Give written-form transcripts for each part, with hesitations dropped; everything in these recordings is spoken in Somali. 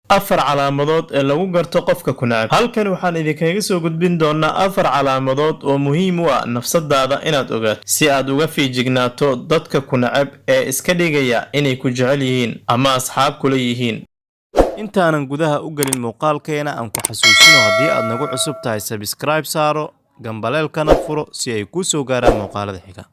afar calaamadood ee lagu garto qofka ku nacab. halkan waxaan idinkaga soo gudbin doonaa afar calaamadood oo muhiim u ah nafsadaada inaad ogaato si aad uga fiijignaato dadka ku nacab ee iska dhigaya inay ku jecel yihiin ama asxaab kula yihiin. intaanan gudaha u gelin muuqaalkeena aan ku xasuusino haddii aad nagu cusub tahay subscribe saaro gambaleelkana furo si ay kuu soo gaaraan muuqaalada xiga.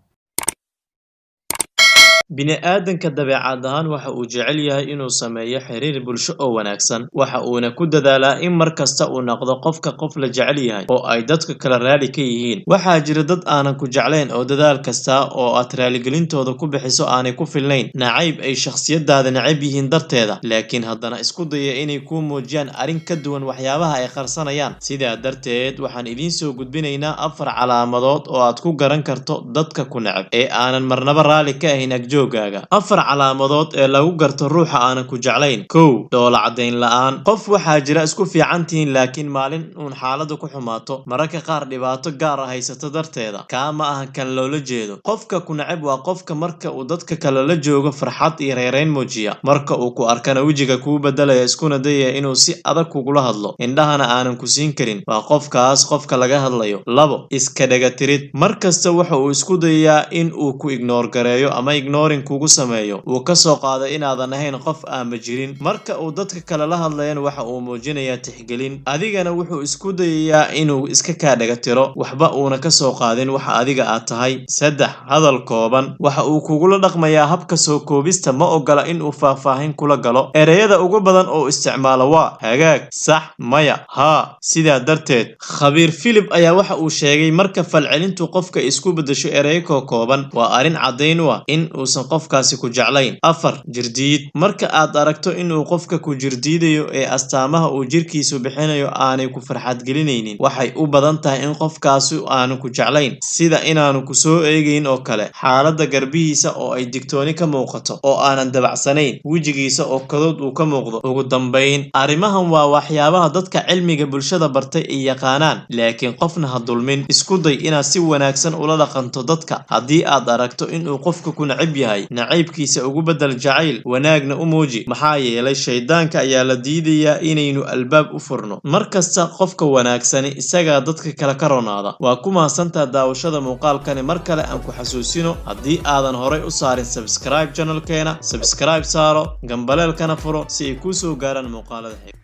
bini'aadanka dabeecad ahaan waxa uu jecel yahay inuu sameeyo xiriir bulsho oo wanaagsan, waxa uuna ku dadaalaa in mar kasta uu noqdo qof la jecel yahay oo ay dadka kala raali ka yihiin. waxaa jira dad aanan ku jeclayn oo dadaal kasta oo aad raaligelintooda ku bixiso aanay ku filnayn, nacayb ay shakhsiyadaada necab yihiin darteeda, laakiin haddana isku daya inay kuu muujiyaan arrin ka duwan waxyaabaha ay qarsanayaan. sidaa darteed waxaan idiin soo gudbinaynaa afar calaamadood oo aad ku garan karto dadka ku necab ee aanan marnaba raali ka ahayn afar calaamadood ee lagu garto ruuxa aanan ku jeclayn. kow, dhoola caddayn la'aan. qof waxaa jira isku fiicantihiin laakiin maalin uun xaaladu ku xumaato, mararka qaar dhibaato gaar ah haysato darteeda. kaa ma aha kan loola jeedo. qofka ku necab waa qofka marka uu dadka kale la joogo farxad iyo reereyn muujiya, marka uu ku arkana wejiga kuu bedelaya iskuna dayaya inuu si adag kugula hadlo, indhahana aanan ku siin karin. waa qofkaas qofka laga hadlayo. labo, iska dhegatirid. mar kasta waxa uu isku dayayaa in uu ku ignoor gareeyo ama kugu sameeyo, uu ka soo qaado inaadan ahayn qof aama jirin. marka uu dadka kale la hadlayan waxa uu muujinayaa tixgelin, adigana wuxuu isku dayayaa inuu iska kaa dhagatiro, waxba uuna ka soo qaadin waxa adiga aad tahay. saddex, hadal kooban. waxa uu kugula dhaqmayaa habka soo koobista, ma ogola inuu faahfaahin kula galo. ereyada ugu badan oo isticmaalo waa hagaag, sax, maya, haa. sidaa darteed khabiir Philip ayaa waxa uu sheegay marka falcelintu qofka isku bedesho ereyo kooban waa arrin caddayn u ah in uusan qofkaasi ku jeclayn. afar, jirdiid. marka aad aragto inuu qofka ku jirdiidayo ee astaamaha uu jirkiisu bixinayo aanay ku farxad gelinaynin, waxay u badan tahay in qofkaasi aanu ku jeclayn, sida inaanu ku soo eegayn oo kale, xaaladda garbihiisa oo ay digtooni ka muuqato oo aanan dabacsanayn, wejigiisa oo kadood uu ka muuqdo. ugu dambayn, arrimahan waa waxyaabaha dadka cilmiga bulshada bartay ay yaqaanaan, laakiin qofna ha dulmin. isku day inaad si wanaagsan ula dhaqanto dadka. haddii aad aragto inuu qofka ku necab yahay, nacaybkiisa ugu bedel jacayl, wanaagna u muuji, maxaa yeelay shaydaanka ayaa la diidayaa inaynu albaab u furno. markasta qofka wanaagsani isagaa dadka kale ka ronaada. waa ku mahadsantaa daawashada muuqaalkani. mar kale aan ku xasuusino, haddii aadan horay u saarin subscribe channelkeena, subscribe saaro, gambaleelkana furo si ay kuu soo gaaraan muuqaalada xiga.